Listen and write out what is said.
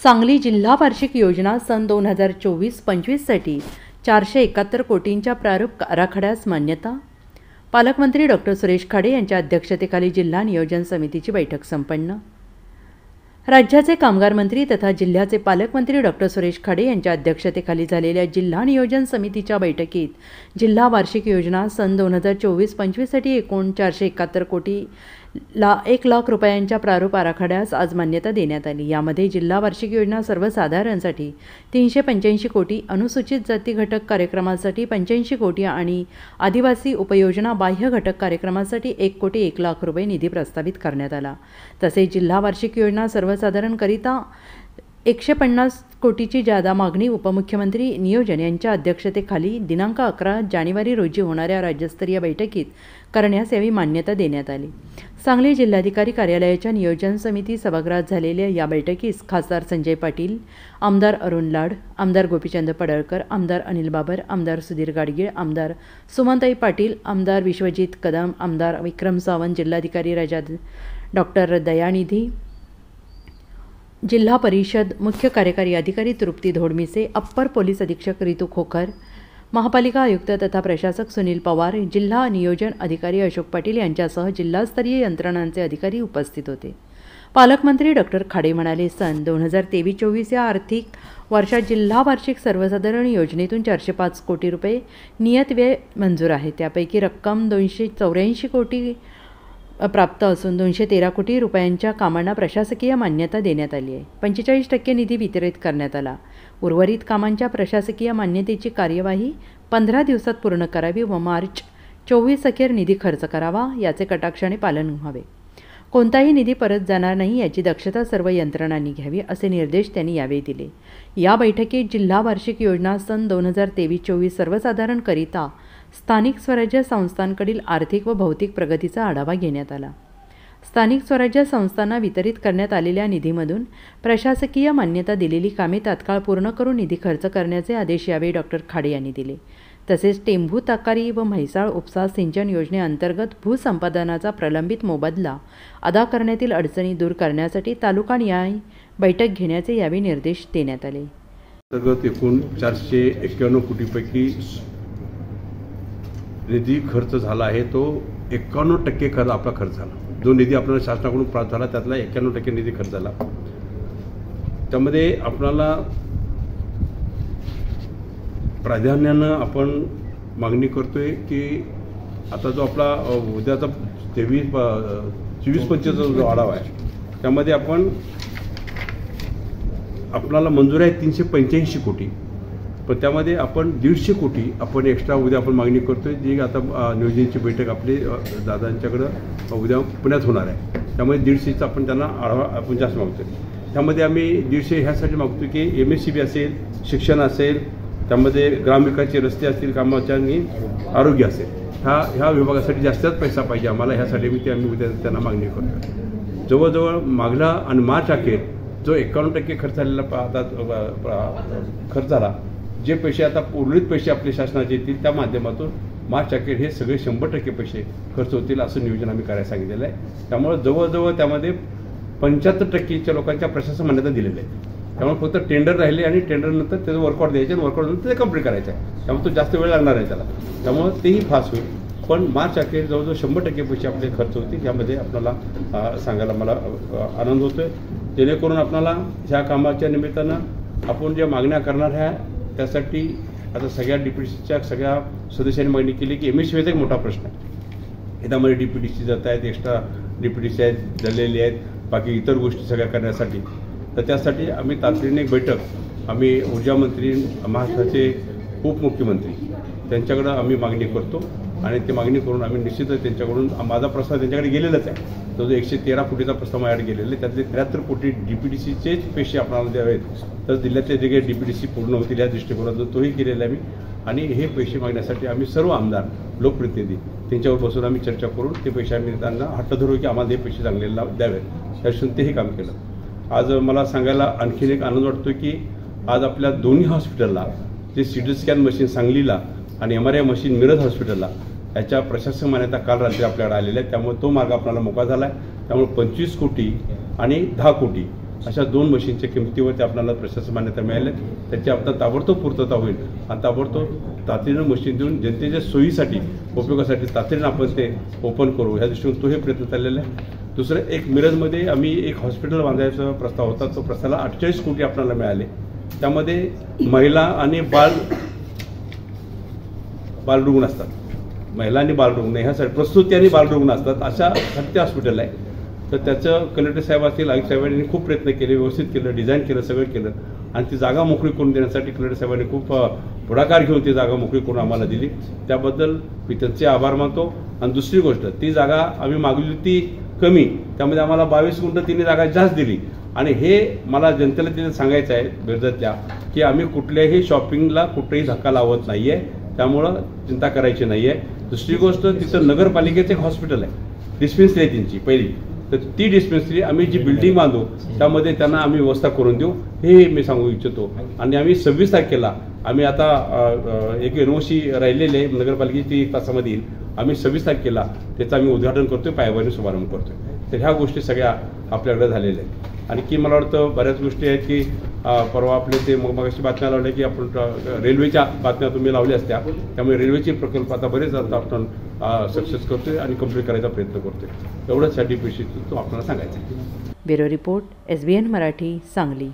सांगली जिल्हा वार्षिक योजना सन 2024-25साठी 471 कोटींच्या प्रारूप आराखड्यास मान्यता। पालकमंत्री डॉ. सुरेश खाडे यांच्या अध्यक्षतेखाली जिल्हा नियोजन समितीची बैठक संपन्न। राज्याचे कामगार मंत्री तथा जिल्ह्याचे पालकमंत्री डॉ. सुरेश खाडे यांच्या अध्यक्षतेखाली झालेल्या जिल्हा नियोजन समितीच्या बैठकीत जिल्हा वार्षिक योजना सन 2024-25साठी एकूण 471 कोटी 1 लाख रुपयांच्या प्रारूप आराखड्यास आज मान्यता देण्यात आली। यामध्ये जिल्हा वार्षिक योजना सर्वसाधारणसाठी 385 कोटी, अनुसूचित जाती घटक कार्यक्रमासाठी 85 कोटी आणि आदिवासी उपयोजना बाह्य घटक कार्यक्रमासाठी 1 कोटी 1 लाख रुपये निधी प्रस्तावित करण्यात आला। तसेच जिल्हा वार्षिक योजना सर्वसाधारणकरिता 150 कोटीची जादा मागणी उपमुख्यमंत्री नियोजन यांच्या अध्यक्षतेखाली दिनांक 11 जानेवारी रोजी होणाऱ्या राज्यस्तरीय बैठकीत करण्यास यावेळी मान्यता देण्यात आली। सांगली जिल्हाधिकारी कार्यालयाच्या नियोजन समिती सभागृहात झालेल्या या बैठकीस खासदार संजय पाटील, आमदार अरुण लाड, आमदार गोपीचंद पडळकर, आमदार अनिल बाबर, आमदार सुधीर गाडगीळ, आमदार सुमनताई पाटील, आमदार विश्वजित कदम, आमदार विक्रम सावंत, जिल्हाधिकारी डॉक्टर दयानिधी, जिल्हा परिषद मुख्य कार्यकारी अधिकारी तृप्ती धोडमिसे, अप्पर पोलीस अधीक्षक रितू खोखर, महापालिका आयुक्त तथा प्रशासक सुनील पवार, जिल्हा नियोजन अधिकारी अशोक पाटील यांच्यासह जिल्हास्तरीय यंत्रणांचे अधिकारी उपस्थित होते। पालकमंत्री डॉ. खाडे म्हणाले, सन 2023-24 या आर्थिक वर्षात जिल्हा वार्षिक सर्वसाधारण योजनेतून 405 कोटी रुपये नियत व्यय मंजूर आहे। त्यापैकी रक्कम 284 कोटी प्राप्त असून 213 कोटी रुपयांच्या कामांना प्रशासकीय मान्यता देण्यात आली आहे। 45% निधी वितरित करण्यात आला। उर्वरित कामांच्या प्रशासकीय मान्यतेची कार्यवाही 15 दिवसात पूर्ण करावी व मार्च 24 अखेर निधी खर्च करावा, याचे कटाक्षाने पालन व्हावे। कोणताही निधी परत जाणार नाही याची दक्षता सर्व यंत्रणांनी घ्यावी, असे निर्देश त्यांनी यावेळी दिले। या बैठकीत जिल्हा वार्षिक योजना सन 2023-24 सर्वसाधारणकरिता स्थानिक स्वराज्य संस्थांकडील आर्थिक व भौतिक प्रगतीचा आढावा घेण्यात आला। स्थानिक स्वराज्य संस्थांना वितरित करण्यात आलेल्या निधीमधून प्रशासकीय मान्यता दिलेली कामे तात्काळ पूर्ण करून निधी खर्च करण्याचे आदेश यावेळी डॉ. खाडे यांनी दिले। तसेच टेंभू ताकारी व म्हैसाळ उपसा सिंचन योजनेअंतर्गत भूसंपादनाचा प्रलंबित मोबदला अदा करण्यातील अडचणी दूर करण्यासाठी तालुका निहाय बैठक घेण्याचे यावेळी निर्देश देण्यात आले। अंतर्गत एकूण 451 कोटीपैकी निधी खर्च झाला आहे, तो 51% खर्च आपला खर्च झाला। जो निधी आपल्याला शासनाकडून प्राप्त झाला त्यातला 91% निधी खर्च झाला। त्यामध्ये आपल्याला प्राधान्यानं आपण मागणी करतोय की आता जो आपला उद्याचा 24-25चा जो आढावा आहे त्यामध्ये आपल्याला मंजूर आहे 385 कोटी, पण त्यामध्ये आपण 150 कोटी आपण एक्स्ट्रा उद्या आपण मागणी करतोय, जी आता नियोजनची बैठक आपली दादांच्याकडं उद्या पुण्यात होणार आहे। त्यामुळे 150चा आपण त्यांना आढावा आपण जास्त मागतोय। त्यामध्ये आम्ही 150 ह्यासाठी मागतोय की MSCB असेल, शिक्षण असेल, त्यामध्ये ग्रामविकासचे रस्ते असतील, कामाच्या आणि आरोग्य असेल, ह्या विभागासाठी जास्तच पैसा पाहिजे आम्हाला। ह्यासाठी आम्ही उद्या त्यांना मागणी करतो। जवळजवळ मागला आणि मार्च अखेर जो 51% खर्च झालेला खर्च झाला, जे पैसे आता उर्वरित पैसे आपले शासनाचे येतील त्या माध्यमातून मार्च अखेर हे सगळे 100% पैसे खर्च होतील असं नियोजन आम्ही करायला सांगितलेलं आहे। त्यामुळे जवळजवळ त्यामध्ये 75% लोकांच्या प्रशासन मान्यता दिलेल्या आहे। त्यामुळे फक्त टेंडर राहिले आणि टेंडरनंतर त्याचं वर्कआउट द्यायचे आणि वर्कआउटनंतर ते कंप्लीट करायचं आहे। त्यामुळे तो जास्त वेळ लागणार आहे त्याला, त्यामुळे तेही फास्ट होईल। पण मार्च अखेर जवळजवळ 100% पैसे आपले खर्च होतील, यामध्ये आपल्याला सांगायला मला आनंद होतोय। जेणेकरून आपल्याला ह्या कामाच्या निमित्तानं आपण ज्या मागण्या करणार आहे त्यासाठी आता सगळ्या DPDCच्या सगळ्या सदस्यांनी मागणी केली की MSCBचा एक मोठा प्रश्न आहे। यामध्ये DPDC जात आहेत, एक्स्ट्रा DPDC आहेत, झालेले आहेत, बाकी इतर गोष्टी सगळ्या करण्यासाठी। तर त्यासाठी आम्ही तातडीने एक बैठक आम्ही ऊर्जामंत्री, महाराष्ट्राचे उपमुख्यमंत्री त्यांच्याकडं आम्ही मागणी करतो आणि ते मागणी करून आम्ही निश्चितच त्यांच्याकडून माझा प्रस्ताव त्यांच्याकडे गेलेलाच आहे। तो जो 113 कोटीचा प्रस्ताव माझ्याकडे गेलेला आहे, त्यातले 73 कोटी DPDCचेच पैसे आपल्याला द्यावेत, तर जिल्ह्यातले जे काही DPDC पूर्ण होतील या दृष्टिकोनातून तोही केलेला आहे मी। आणि हे पैसे मागण्यासाठी आम्ही सर्व आमदार, लोकप्रतिनिधी त्यांच्यावर बसून आम्ही चर्चा करून ते पैसे आम्ही त्यांना हट्ट धरू की आम्हाला हे पैसे चांगले द्यावेत, त्यापासून तेही काम केलं। आज मला सांगायला आणखीन एक आनंद वाटतो की आज आपल्या दोन्ही हॉस्पिटलला जे CT स्कॅन मशीन सांगलीला आणि MRI मशीन मिरज हॉस्पिटलला याच्या प्रशासक मान्यता काल रात्री आपल्याकडे आलेल्या आहेत। त्यामुळे तो मार्ग आपल्याला मोकळा झाला आहे। त्यामुळे 25 कोटी आणि 10 कोटी अशा 2 मशीनच्या किमतीवरती आपल्याला प्रशासन मान्यता मिळाली. त्याची आता ताबडतोब पूर्तता होईल आणि ताबडतोब तातडीनं मशीन देऊन जनतेच्या सोयीसाठी उपयोगासाठी तातडीनं आपण ते ओपन करू ह्या दृष्टीने तोही प्रयत्न चाललेला आहे. दुसरं एक मिरजमध्ये आम्ही एक हॉस्पिटल बांधायचा प्रस्ताव होता. तो प्रस्तावाला 48 कोटी आपल्याला मिळाले. त्यामध्ये महिला आणि बालरुग्ण असतात. महिला आणि बालरुग्ण ह्यासाठी प्रसूती आणि बालरुग्ण असतात अशा 30 हॉस्पिटल आहे. तर त्याचं कलेक्टर साहेब असतील आयुक्त साहेबांनी खूप प्रयत्न केले, व्यवस्थित केलं, डिझाईन केलं, सगळं केलं आणि ती जागा मोकळी करून देण्यासाठी कलेक्टर साहेबांनी खूप पुढाकार घेऊन ती जागा मोकळी करून आम्हाला दिली. त्याबद्दल मी त्यांचे आभार मानतो. आणि दुसरी गोष्ट, ती जागा आम्ही मागली ती कमी, त्यामध्ये आम्हाला 22 गुंठ तिने जागा जास्त दिली. आणि हे मला जनतेला तिथे सांगायचं आहे मिरजतल्या की आम्ही कुठल्याही शॉपिंगला कुठेही धक्का लावत नाही आहे, त्यामुळं चिंता करायची नाही आहे. दुसरी गोष्ट, तिथं नगरपालिकेचं एक हॉस्पिटल आहे, डिस्पेन्सरी आहे त्यांची पहिली. तर ती डिस्पेन्सरी आम्ही जी बिल्डिंग बांधू त्यामध्ये त्यांना आम्ही व्यवस्था करून देऊ हे मी सांगू इच्छितो. आणि आम्ही 26 तारखेला आम्ही आता एक एनओसी राहिलेले आहे नगरपालिकेची 1 तासामध्ये येईल. आम्ही 26 तारखेला त्याचं आम्ही उद्घाटन करतोय, पायाभरणी शुभारंभ करतोय. तर ह्या गोष्टी सगळ्या आपल्याकडे झालेल्या आहेत. आणखी मला वाटतं बऱ्याच गोष्टी आहेत की परवा आपले ते मगाशी बातम्या लावल्या की आपण रेल्वेच्या बातम्या तुम्ही लावल्या असत्या, त्यामुळे रेल्वेचे प्रकल्प आता बरेच आता आपण सक्सेस करतोय आणि कंप्लीट करायचा प्रयत्न करतोय. एवढंच साठी पेशी तो आपल्याला सांगायचं आहे. Bureau report, SBN Marathi, Sangli.